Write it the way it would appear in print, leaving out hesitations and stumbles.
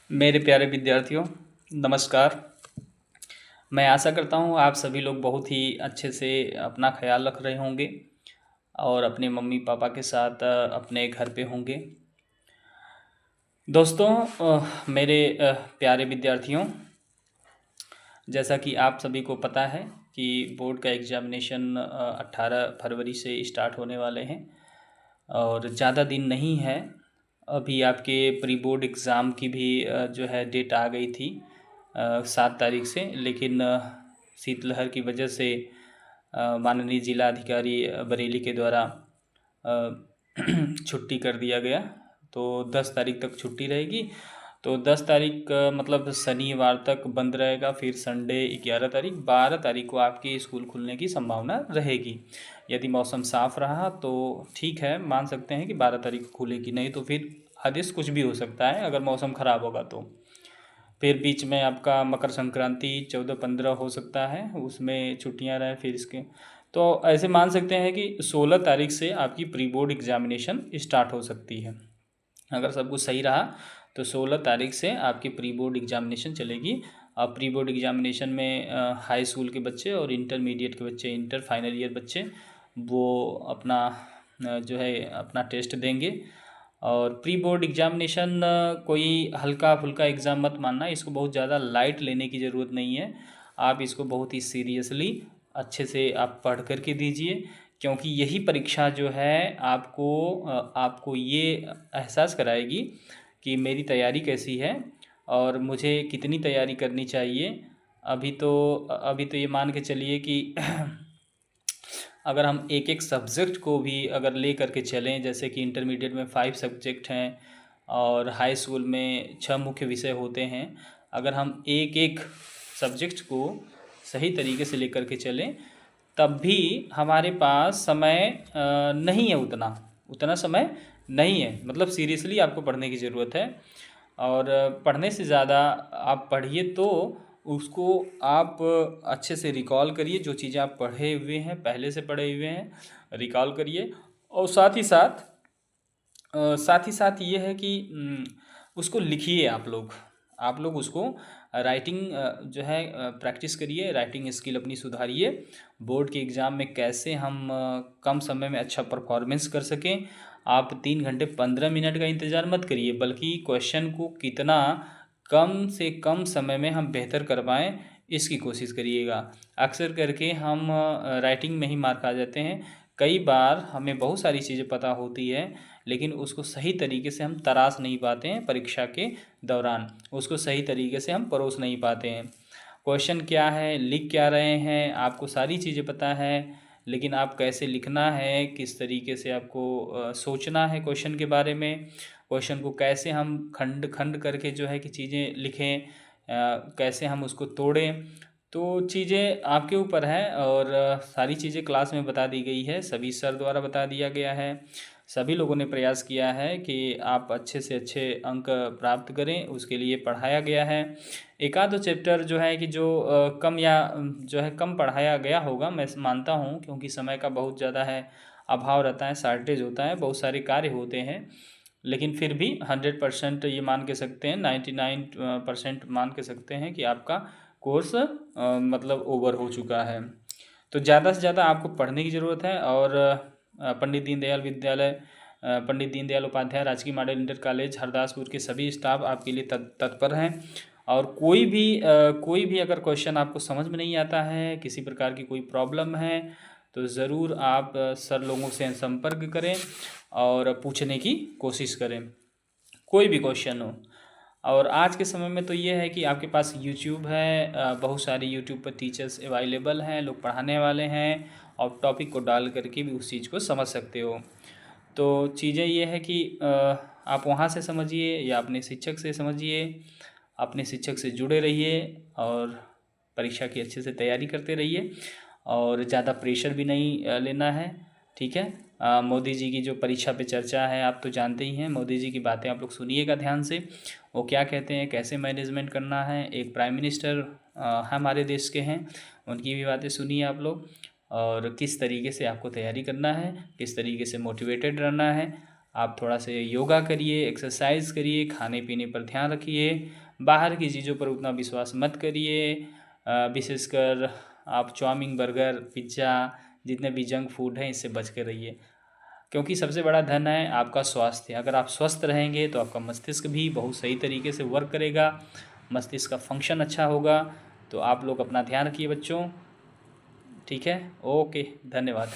मेरे प्यारे विद्यार्थियों, नमस्कार। मैं आशा करता हूँ आप सभी लोग बहुत ही अच्छे से अपना ख्याल रख रहे होंगे और अपने मम्मी पापा के साथ अपने घर पे होंगे। दोस्तों, मेरे प्यारे विद्यार्थियों, जैसा कि आप सभी को पता है कि बोर्ड का एग्ज़ामिनेशन 18 फरवरी से स्टार्ट होने वाले हैं और ज़्यादा दिन नहीं है। अभी आपके प्री बोर्ड एग्ज़ाम की भी जो है डेट आ गई थी 7 तारीख से, लेकिन शीतलहर की वजह से माननीय जिला अधिकारी बरेली के द्वारा छुट्टी कर दिया गया। तो 10 तारीख तक छुट्टी रहेगी। तो 10 तारीख मतलब शनिवार तक बंद रहेगा। फिर संडे 11 तारीख, 12 तारीख को आपके स्कूल खुलने की संभावना रहेगी। यदि मौसम साफ़ रहा तो ठीक है, मान सकते हैं कि 12 तारीख को खुलेगी, नहीं तो फिर आदेश कुछ भी हो सकता है अगर मौसम ख़राब होगा तो। फिर बीच में आपका मकर संक्रांति 14-15 हो सकता है, उसमें छुट्टियां रहें फिर इसके। तो ऐसे मान सकते हैं कि 16 तारीख से आपकी प्री बोर्ड एग्जामिनेशन स्टार्ट हो सकती है। अगर सब कुछ सही रहा तो 16 तारीख से आपकी प्री बोर्ड एग्जामिनेशन चलेगी। अब प्री बोर्ड एग्जामिनेशन में हाई स्कूल के बच्चे और इंटरमीडिएट के बच्चे, इंटर फाइनल ईयर बच्चे, वो अपना जो है अपना टेस्ट देंगे। और प्री बोर्ड एग्जामिनेशन कोई हल्का फुल्का एग्ज़ाम मत मानना, इसको बहुत ज़्यादा लाइट लेने की ज़रूरत नहीं है। आप इसको बहुत ही सीरियसली अच्छे से आप पढ़ कर के दीजिए, क्योंकि यही परीक्षा जो है आपको ये एहसास कराएगी कि मेरी तैयारी कैसी है और मुझे कितनी तैयारी करनी चाहिए। अभी तो ये मान के चलिए कि अगर हम एक एक सब्जेक्ट को भी अगर ले करके चलें, जैसे कि इंटरमीडिएट में 5 सब्जेक्ट हैं और हाई स्कूल में 6 मुख्य विषय होते हैं, अगर हम एक एक सब्जेक्ट को सही तरीके से लेकर के चलें तब भी हमारे पास समय नहीं है, उतना समय नहीं है। मतलब सीरियसली आपको पढ़ने की ज़रूरत है और पढ़ने से ज़्यादा आप पढ़िए तो उसको आप अच्छे से रिकॉल करिए। जो चीज़ें आप पढ़े हुए हैं, पहले से पढ़े हुए हैं, रिकॉल करिए। और साथ ही साथ ये है कि उसको लिखिए। आप लोग उसको राइटिंग जो है प्रैक्टिस करिए, राइटिंग स्किल अपनी सुधारिए। बोर्ड के एग्ज़ाम में कैसे हम कम समय में अच्छा परफॉर्मेंस कर सकें। आप 3 घंटे 15 मिनट का इंतज़ार मत करिए, बल्कि क्वेश्चन को कितना कम से कम समय में हम बेहतर कर पाएँ, इसकी कोशिश करिएगा। अक्सर करके हम राइटिंग में ही मार खा जाते हैं। कई बार हमें बहुत सारी चीज़ें पता होती है, लेकिन उसको सही तरीके से हम तराश नहीं पाते हैं। परीक्षा के दौरान उसको सही तरीके से हम परोस नहीं पाते हैं। क्वेश्चन क्या है, लिख क्या रहे हैं, आपको सारी चीज़ें पता है, लेकिन आप कैसे लिखना है, किस तरीके से आपको सोचना है क्वेश्चन के बारे में, क्वेश्चन को कैसे हम खंड खंड करके जो है कि चीज़ें लिखें, कैसे हम उसको तोड़ें, तो चीज़ें आपके ऊपर है। और सारी चीज़ें क्लास में बता दी गई है, सभी सर द्वारा बता दिया गया है। सभी लोगों ने प्रयास किया है कि आप अच्छे से अच्छे अंक प्राप्त करें, उसके लिए पढ़ाया गया है। एक आध चैप्टर जो है कि जो जो है कम पढ़ाया गया होगा, मैं मानता हूँ, क्योंकि समय का बहुत ज़्यादा है, अभाव रहता है, शॉर्टेज होता है, बहुत सारे कार्य होते हैं। लेकिन फिर भी 100% ये मान के सकते हैं, 99% मान के सकते हैं कि आपका कोर्स मतलब ओवर हो चुका है। तो ज़्यादा से ज़्यादा आपको पढ़ने की ज़रूरत है। और पंडित दीनदयाल उपाध्याय राजकीय मॉडल इंटर कॉलेज हरदासपुर के सभी स्टाफ आपके लिए तत्पर हैं। और कोई भी अगर क्वेश्चन आपको समझ में नहीं आता है, किसी प्रकार की कोई प्रॉब्लम है, तो ज़रूर आप सर लोगों से संपर्क करें और पूछने की कोशिश करें, कोई भी क्वेश्चन हो। और आज के समय में तो ये है कि आपके पास यूट्यूब है, बहुत सारे यूट्यूब पर टीचर्स अवेलेबल हैं, लोग पढ़ाने वाले हैं, और टॉपिक को डाल करके भी उस चीज़ को समझ सकते हो। तो चीज़ें ये है कि आप वहाँ से समझिए या अपने शिक्षक से समझिए, अपने शिक्षक से जुड़े रहिए और परीक्षा की अच्छे से तैयारी करते रहिए। और ज़्यादा प्रेशर भी नहीं लेना है, ठीक है। मोदी जी की जो परीक्षा पे चर्चा है, आप तो जानते ही हैं, मोदी जी की बातें आप लोग सुनिएगा ध्यान से, वो क्या कहते हैं, कैसे मैनेजमेंट करना है। एक प्राइम मिनिस्टर हमारे देश के हैं, उनकी भी बातें सुनिए आप लोग, और किस तरीके से आपको तैयारी करना है, किस तरीके से मोटिवेटेड रहना है। आप थोड़ा से योगा करिए, एक्सरसाइज करिए, खाने पीने पर ध्यान रखिए, बाहर की चीज़ों पर उतना विश्वास मत करिए। विशेषकर आप चाउमीन, बर्गर, पिज्ज़ा, जितने भी जंक फूड हैं इससे बच के रहिए, क्योंकि सबसे बड़ा धन है आपका स्वास्थ्य। अगर आप स्वस्थ रहेंगे तो आपका मस्तिष्क भी बहुत सही तरीके से वर्क करेगा, मस्तिष्क का फंक्शन अच्छा होगा। तो आप लोग अपना ध्यान रखिए बच्चों। ठीक है, ओके, धन्यवाद।